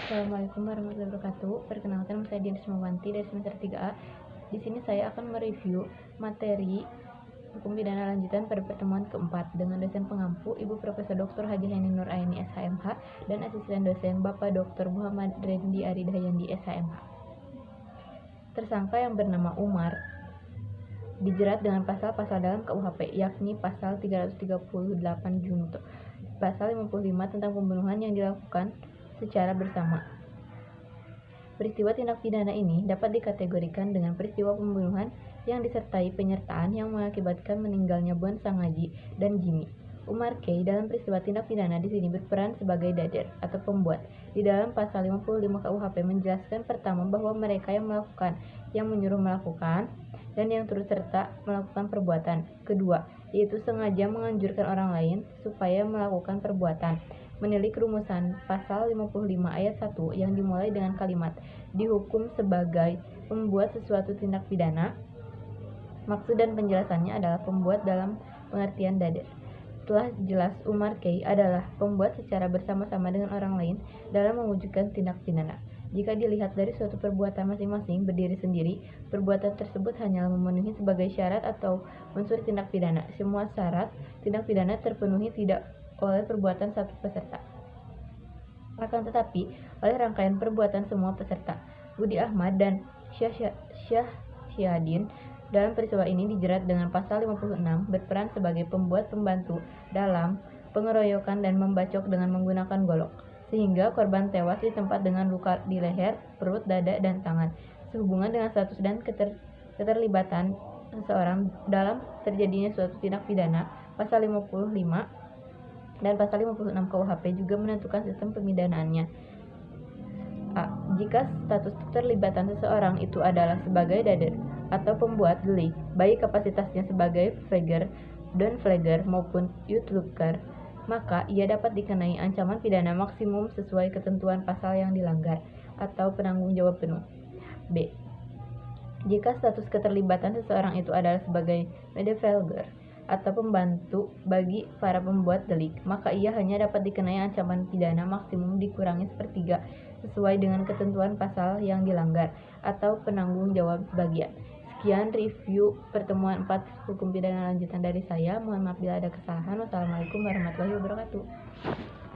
Assalamualaikum warahmatullahi wabarakatuh. Perkenalkan, saya Dian Rismawanti dari semester 3A. Di sini saya akan mereview materi hukum pidana lanjutan pada pertemuan keempat dengan dosen pengampu Ibu Profesor Dr. Haji Haini Nur Aini SHMH dan asisten dosen Bapak Dr. Muhammad Rendi Aridayandi SHMH. Tersangka yang bernama Umar dijerat dengan pasal-pasal dalam KUHP, yakni pasal 338 junto, pasal 55 tentang pembunuhan yang dilakukan secara bersama. Peristiwa tindak pidana ini dapat dikategorikan dengan peristiwa pembunuhan yang disertai penyertaan yang mengakibatkan meninggalnya Bon Sangaji dan Jimmy. Umar K. dalam peristiwa tindak pidana di sini berperan sebagai dader atau pembuat. Di dalam pasal 55 KUHP menjelaskan pertama bahwa mereka yang melakukan, yang menyuruh melakukan, dan yang turut serta melakukan perbuatan. Kedua, yaitu sengaja menganjurkan orang lain supaya melakukan perbuatan. Menilik rumusan pasal 55 ayat 1 yang dimulai dengan kalimat dihukum sebagai pembuat sesuatu tindak pidana. Maksud dan penjelasannya adalah pembuat dalam pengertian dader. Setelah jelas Umar K. adalah pembuat secara bersama-sama dengan orang lain dalam mewujudkan tindak pidana. Jika dilihat dari suatu perbuatan masing-masing berdiri sendiri, perbuatan tersebut hanyalah memenuhi sebagai syarat atau unsur tindak pidana. Semua syarat tindak pidana terpenuhi tidak oleh perbuatan satu peserta, akan tetapi oleh rangkaian perbuatan semua peserta. Budi Ahmad dan Syahsyadin dalam peristiwa ini dijerat dengan pasal 56 berperan sebagai pembuat pembantu dalam pengeroyokan dan membacok dengan menggunakan golok, sehingga korban tewas di tempat dengan luka di leher, perut, dada, dan tangan. Sehubungan dengan status dan keterlibatan seseorang dalam terjadinya suatu tindak pidana, pasal 55 dan pasal 56 KUHP juga menentukan sistem pemidanaannya. A. Jika status keterlibatan seseorang itu adalah sebagai dader atau pembuat delik, baik kapasitasnya sebagai flagger, don flagger maupun youth-looker, maka ia dapat dikenai ancaman pidana maksimum sesuai ketentuan pasal yang dilanggar atau penanggung jawab penuh. B. Jika status keterlibatan seseorang itu adalah sebagai medeflagger atau pembantu bagi para pembuat delik, maka ia hanya dapat dikenai ancaman pidana maksimum dikurangi sepertiga sesuai dengan ketentuan pasal yang dilanggar atau penanggung jawab bagian. Sekian review pertemuan 4 hukum pidana lanjutan dari saya. Mohon maaf bila ada kesalahan. Wassalamualaikum warahmatullahi wabarakatuh.